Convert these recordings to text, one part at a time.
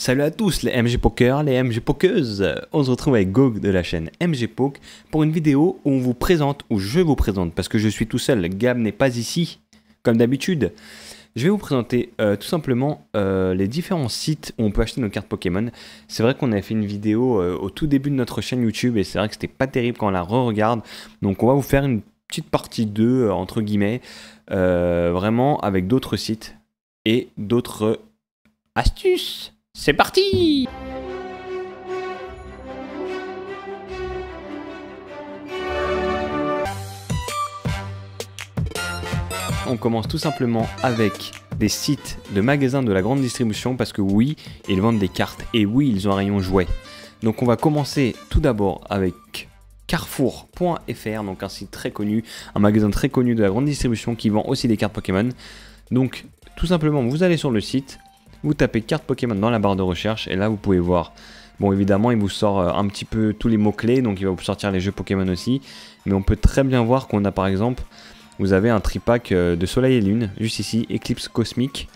Salut à tous les MG Poker, les MG Pokeuses. On se retrouve avec Gog de la chaîne MG Poke pour une vidéo où on vous présente, où je vous présente, parce que je suis tout seul, Gab n'est pas ici, comme d'habitude. Je vais vous présenter tout simplement les différents sites où on peut acheter nos cartes Pokémon. C'est vrai qu'on avait fait une vidéo au tout début de notre chaîne YouTube et c'est vrai que c'était pas terrible quand on la re-regarde. Donc on va vous faire une petite partie 2, entre guillemets, vraiment avec d'autres sites et d'autres astuces. C'est parti! On commence tout simplement avec des sites de magasins de la grande distribution parce que oui, ils vendent des cartes et oui, ils ont un rayon jouets. Donc on va commencer tout d'abord avec Carrefour.fr, donc un site très connu, un magasin très connu de la grande distribution qui vend aussi des cartes Pokémon. Donc tout simplement, vous allez sur le site, vous tapez carte Pokémon dans la barre de recherche et là vous pouvez voir. Bon, évidemment, il vous sort un petit peu tous les mots-clés, donc il va vous sortir les jeux Pokémon aussi. Mais on peut très bien voir qu'on a par exemple, vous avez un tripack de Soleil et Lune, juste ici, Éclipse Cosmique.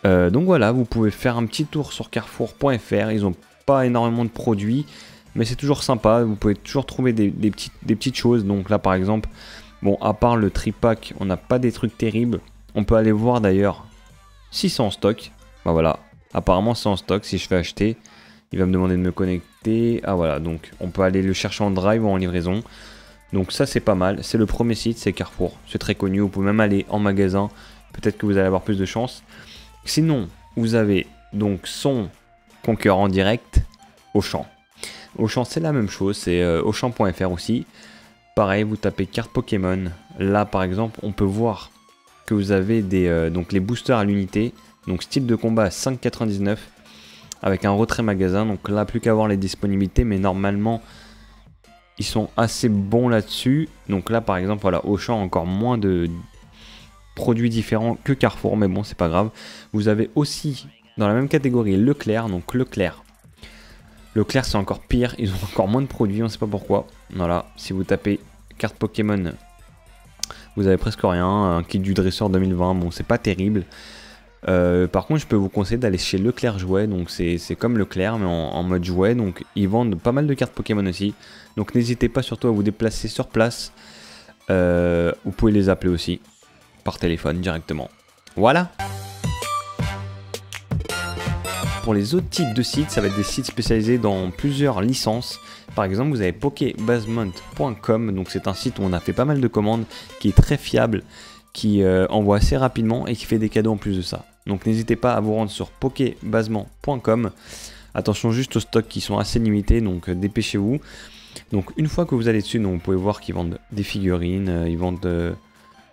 Donc voilà, vous pouvez faire un petit tour sur Carrefour.fr, ils n'ont pas énormément de produits, mais c'est toujours sympa, vous pouvez toujours trouver des petites choses. Donc là par exemple, bon, à part le tripack, on n'a pas des trucs terribles. On peut aller voir d'ailleurs si c'est en stock. Bah voilà, apparemment c'est en stock. Si je fais acheter, il va me demander de me connecter. Ah voilà, donc on peut aller le chercher en drive ou en livraison. Donc ça c'est pas mal, c'est le premier site, c'est Carrefour. C'est très connu, vous pouvez même aller en magasin. Peut-être que vous allez avoir plus de chance. Sinon, vous avez donc son concurrent direct, Auchan. Auchan c'est la même chose, c'est Auchan.fr aussi. Pareil, vous tapez carte Pokémon. Là par exemple, on peut voir que vous avez donc les boosters à l'unité. Donc style de combat à 5,99 avec un retrait magasin. Donc là plus qu'à voir les disponibilités, mais normalement ils sont assez bons là-dessus. Donc là par exemple voilà, Auchan encore moins de produits différents que Carrefour, mais bon c'est pas grave. Vous avez aussi dans la même catégorie Leclerc. Donc Leclerc c'est encore pire, ils ont encore moins de produits, on sait pas pourquoi. Voilà, si vous tapez carte Pokémon, vous avez presque rien. Un kit du dresseur 2020, bon c'est pas terrible. Par contre je peux vous conseiller d'aller chez Leclerc Jouet, donc c'est comme Leclerc mais en mode jouet, donc ils vendent pas mal de cartes Pokémon aussi, donc n'hésitez pas surtout à vous déplacer sur place. Vous pouvez les appeler aussi par téléphone directement. Voilà. Pour les autres types de sites, ça va être des sites spécialisés dans plusieurs licences. Par exemple vous avez pokébasement.com, donc c'est un site où on a fait pas mal de commandes, qui est très fiable, qui envoie assez rapidement et qui fait des cadeaux en plus de ça. Donc n'hésitez pas à vous rendre sur pokébasement.com. Attention juste aux stocks qui sont assez limités, donc dépêchez-vous. Donc une fois que vous allez dessus, donc, vous pouvez voir qu'ils vendent des figurines, ils vendent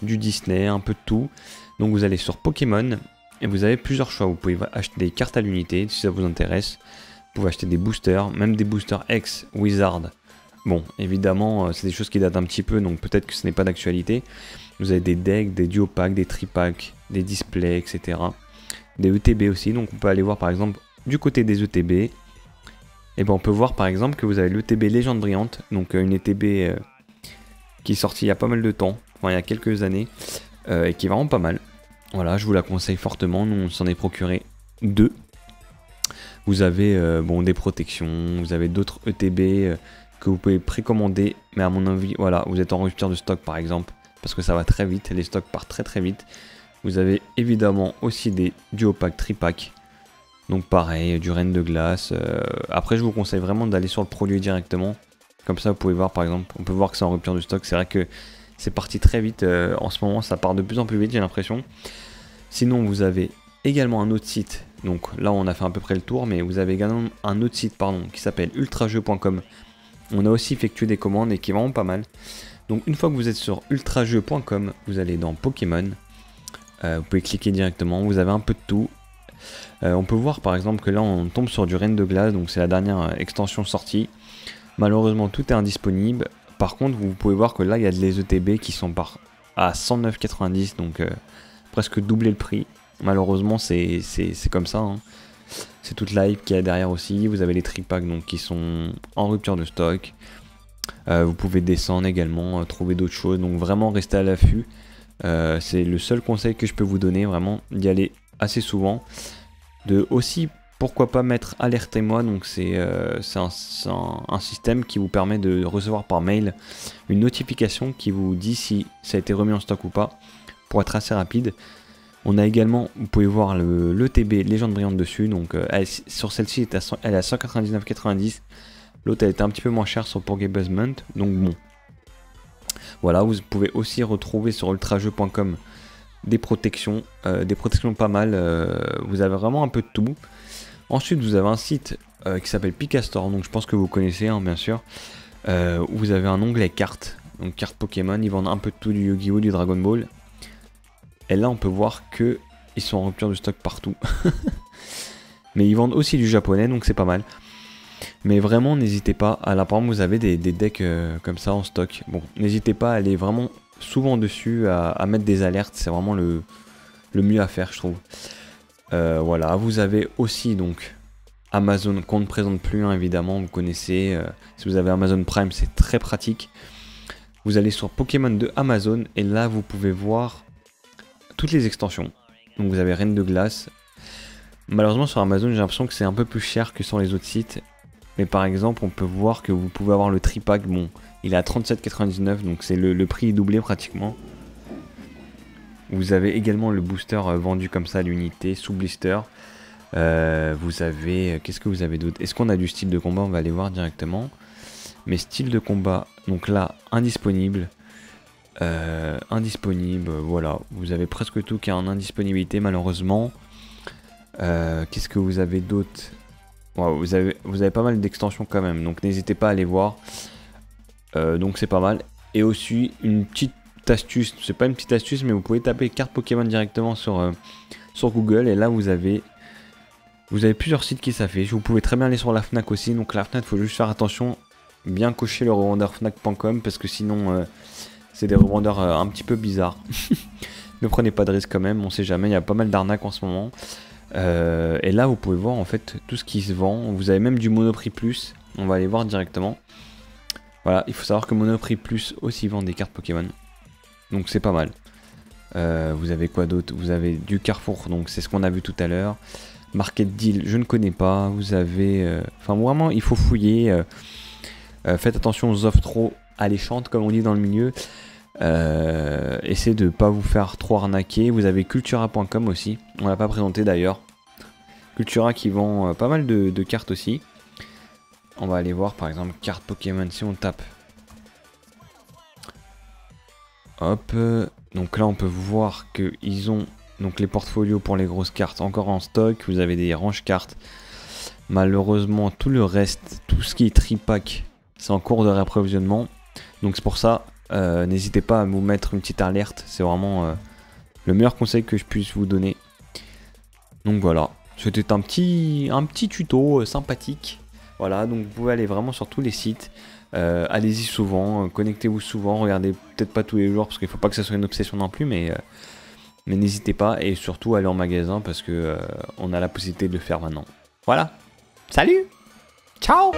du Disney, un peu de tout. Donc vous allez sur Pokémon et vous avez plusieurs choix. Vous pouvez acheter des cartes à l'unité si ça vous intéresse. Vous pouvez acheter des boosters, même des boosters ex Wizard. Bon, évidemment, c'est des choses qui datent un petit peu, donc peut-être que ce n'est pas d'actualité. Vous avez des decks, des duo packs, des tripacks, des displays, etc. Des ETB aussi, donc on peut aller voir par exemple du côté des ETB. Et ben on peut voir par exemple que vous avez l'ETB Légende Brillante, donc une ETB qui est sortie il y a pas mal de temps, enfin il y a quelques années, et qui est vraiment pas mal. Voilà, je vous la conseille fortement, nous on s'en est procuré 2. Vous avez bon, des protections, vous avez d'autres ETB que vous pouvez précommander, mais à mon avis, voilà, vous êtes en rupture de stock par exemple, parce que ça va très vite, les stocks partent très vite. Vous avez évidemment aussi des duo pack, tripack, donc pareil, du Reine de Glace. Après je vous conseille vraiment d'aller sur le produit directement, comme ça vous pouvez voir par exemple, on peut voir que c'est en rupture de stock. C'est vrai que c'est parti très vite, en ce moment ça part de plus en plus vite, j'ai l'impression. Sinon vous avez également un autre site, donc là on a fait à peu près le tour, mais vous avez également un autre site qui s'appelle ultrajeux.com. On a aussi effectué des commandes et qui est vraiment pas mal. Donc une fois que vous êtes sur ultrajeux.com, vous allez dans Pokémon. Vous pouvez cliquer directement, vous avez un peu de tout. On peut voir par exemple que là on tombe sur du Reine de Glace, donc c'est la dernière extension sortie. Malheureusement tout est indisponible. Par contre vous pouvez voir que là il y a des ETB qui sont à 109,90, donc presque doubler le prix. Malheureusement c'est comme ça, hein. C'est toute la hype qu'il y a derrière aussi. Vous avez les tripacks donc qui sont en rupture de stock. Vous pouvez descendre également, trouver d'autres choses, donc vraiment restez à l'affût. C'est le seul conseil que je peux vous donner, vraiment d'y aller assez souvent, de aussi pourquoi pas mettre alertez-moi, donc c'est un système qui vous permet de recevoir par mail une notification qui vous dit si ça a été remis en stock ou pas, pour être assez rapide. On a également, vous pouvez voir le TB Légende Brillante dessus, donc sur celle-ci elle est à 199,90. L'autre elle était un petit peu moins chère sur Pokébuzzment, donc bon. Voilà, vous pouvez aussi retrouver sur ultrajeu.com des protections pas mal, vous avez vraiment un peu de tout. Ensuite vous avez un site qui s'appelle Picastore, donc je pense que vous connaissez hein, bien sûr, où vous avez un onglet cartes, donc cartes Pokémon, ils vendent un peu de tout, du Yu-Gi-Oh, du Dragon Ball. Et là on peut voir que ils sont en rupture de stock partout. Mais ils vendent aussi du japonais, donc c'est pas mal. Mais vraiment n'hésitez pas, par exemple vous avez des decks comme ça en stock. Bon, n'hésitez pas à aller vraiment souvent dessus, à mettre des alertes, c'est vraiment le mieux à faire je trouve. Voilà, vous avez aussi donc Amazon qu'on ne présente plus hein, évidemment, vous connaissez. Si vous avez Amazon Prime c'est très pratique. Vous allez sur Pokémon de Amazon et là vous pouvez voir toutes les extensions. Donc vous avez Reine de Glace. Malheureusement sur Amazon j'ai l'impression que c'est un peu plus cher que sur les autres sites. Mais par exemple on peut voir que vous pouvez avoir le tripack, bon il est à 37,99 donc c'est le prix est doublé pratiquement. Vous avez également le booster vendu comme ça à l'unité sous blister. Vous avez, qu'est-ce que vous avez d'autre? Est-ce qu'on a du style de combat? On va aller voir directement. Mais style de combat, donc là indisponible. Voilà, vous avez presque tout qui est en indisponibilité malheureusement. Qu'est-ce que vous avez d'autre? Wow, vous avez pas mal d'extensions quand même, donc n'hésitez pas à aller voir. Donc c'est pas mal. Et aussi une petite astuce, c'est pas une petite astuce, mais vous pouvez taper carte Pokémon directement sur Google et là vous avez plusieurs sites qui s'affichent. Vous pouvez très bien aller sur la Fnac aussi, donc la Fnac, il faut juste faire attention, bien cocher le revendeur Fnac.com parce que sinon c'est des revendeurs un petit peu bizarres. Ne prenez pas de risque quand même, on sait jamais, il y a pas mal d'arnaques en ce moment. Et là vous pouvez voir en fait tout ce qui se vend, vous avez même du Monoprix Plus, on va aller voir directement. Voilà, il faut savoir que Monoprix Plus aussi vend des cartes Pokémon, donc c'est pas mal. Vous avez quoi d'autre? Vous avez du Carrefour, donc c'est ce qu'on a vu tout à l'heure. Market Deal, je ne connais pas. Vous avez... Enfin vraiment, il faut fouiller. Faites attention aux offres trop alléchantes, comme on dit dans le milieu. Essayez de ne pas vous faire trop arnaquer. Vous avez Cultura.com aussi. On l'a pas présenté d'ailleurs. Cultura qui vend pas mal de cartes aussi. On va aller voir par exemple carte Pokémon si on tape. Hop. Donc là on peut voir qu'ils ont donc les portfolios pour les grosses cartes encore en stock. Vous avez des range cartes. Malheureusement tout le reste, tout ce qui est tripack, c'est en cours de réapprovisionnement. Donc c'est pour ça, n'hésitez pas à vous mettre une petite alerte. C'est vraiment le meilleur conseil que je puisse vous donner. Donc voilà, c'était un petit tuto sympathique. Voilà, donc vous pouvez aller vraiment sur tous les sites. Allez-y souvent, connectez-vous souvent, regardez peut-être pas tous les jours parce qu'il ne faut pas que ça soit une obsession non plus, mais n'hésitez pas et surtout allez en magasin parce que on a la possibilité de le faire maintenant. Voilà, salut, ciao.